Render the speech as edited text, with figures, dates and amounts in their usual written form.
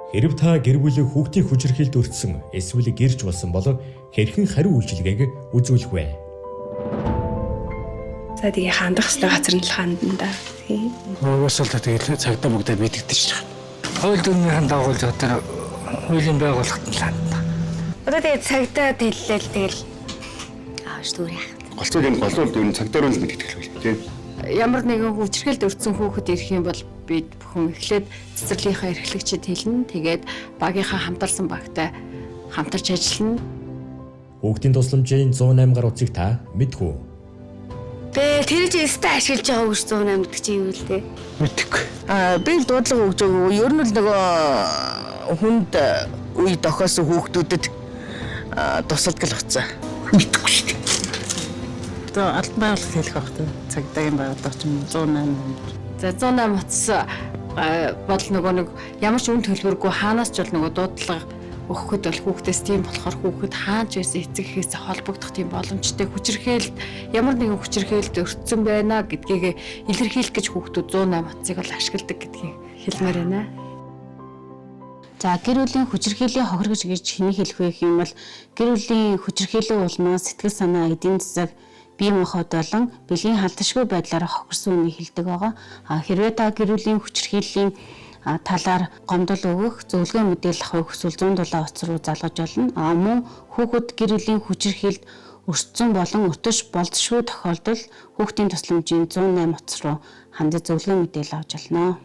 Хэрэв та гэр бүлийн хүүхдийн хүчирхийлд өртсөн эсвэл гэрч болсон бол хэрхэн хариу үйлчилгээг үзүүлэх вэ? За тэгээ хандах ёстой газар нь л хандна да. Угсаал тэгээд цагдаа бүгдээ мэддэж байна. Хууль дүрмийн дагуу л одоо хуулийн байгууллагт нь хандна. Одоо тэгээд цагдаа дэллээл тэгэл ааш дүүр яах. Голцоо энэ голуул дүн цагдаа руу л мэддэг хэлгүй тийм. Ямар нэгэн хүчрхэлд өртсөн хүүхэд ирэх юм бол бид бүхэн эхлээд цэцэрлэгийнхаа эрхлэгчид хэлнэ. Тэгээд багийнхаа хамтарсан багтай хамтарч ажиллана. Хүүхдийн тусламжийн 108 гаруй утсыг та мэдэх үү? Тэгээд тэр чинь өстэй ашиглаж байгаа гэж 108 гэдэг чинь юу л дээ. Мэдээгүй. Би л дуудлага өгч өгөө. Ер нь л нөгөө хүнд үе дохоосон хүүхдүүдэд тусалдаг л утсаа. Мэдээгүй шүү дээ. Одоо албан байгууллага хэлэх байх тийм. Цагдаагийн байгууллага ч юм 108. За 108 утас бол нөгөө нэг ямар ч үн төлбөргүй хаанаас ч бол нөгөө дуудлага өгөхөд бол хүүхдээс тийм болохоор хүүхэд хаач байсан эцэгхээс холбогдох тийм боломжтой хүчирхээлд ямар нэгэн хүчирхээлд өртсөн байна гэдгийг илэрхийлэх гэж хүүхдүүд 108 утсыг бол ашигладаг гэдгийг хэлмээр байна. За гэр бүлийн хүчирхийллийн хохиргож гэж хэний хэлэх вэ гэх юм бол гэр бүлийн хүчирхийллийн улмаас сэтгэл санаа эдийн засаг бие махбод болон бэлгийн халташгүй байдлаар хохирсон үнийг хэлдэг байгаа. Хэрвээ та гэр бүлийн хүчирхийллийн талаар гомдол өгөх, зөвлөгөө мэдээлэл авах хүсвэл 107 утас руу залгаж болно. Мөн хүүхэд гэр бүлийн хүчирхийлд өртсөн болон өртөж болзошгүй тохиолдолд хүүхдийн тусламжийн 108 утас руу хандаж зөвлөгөө мэдээлэл авч болно.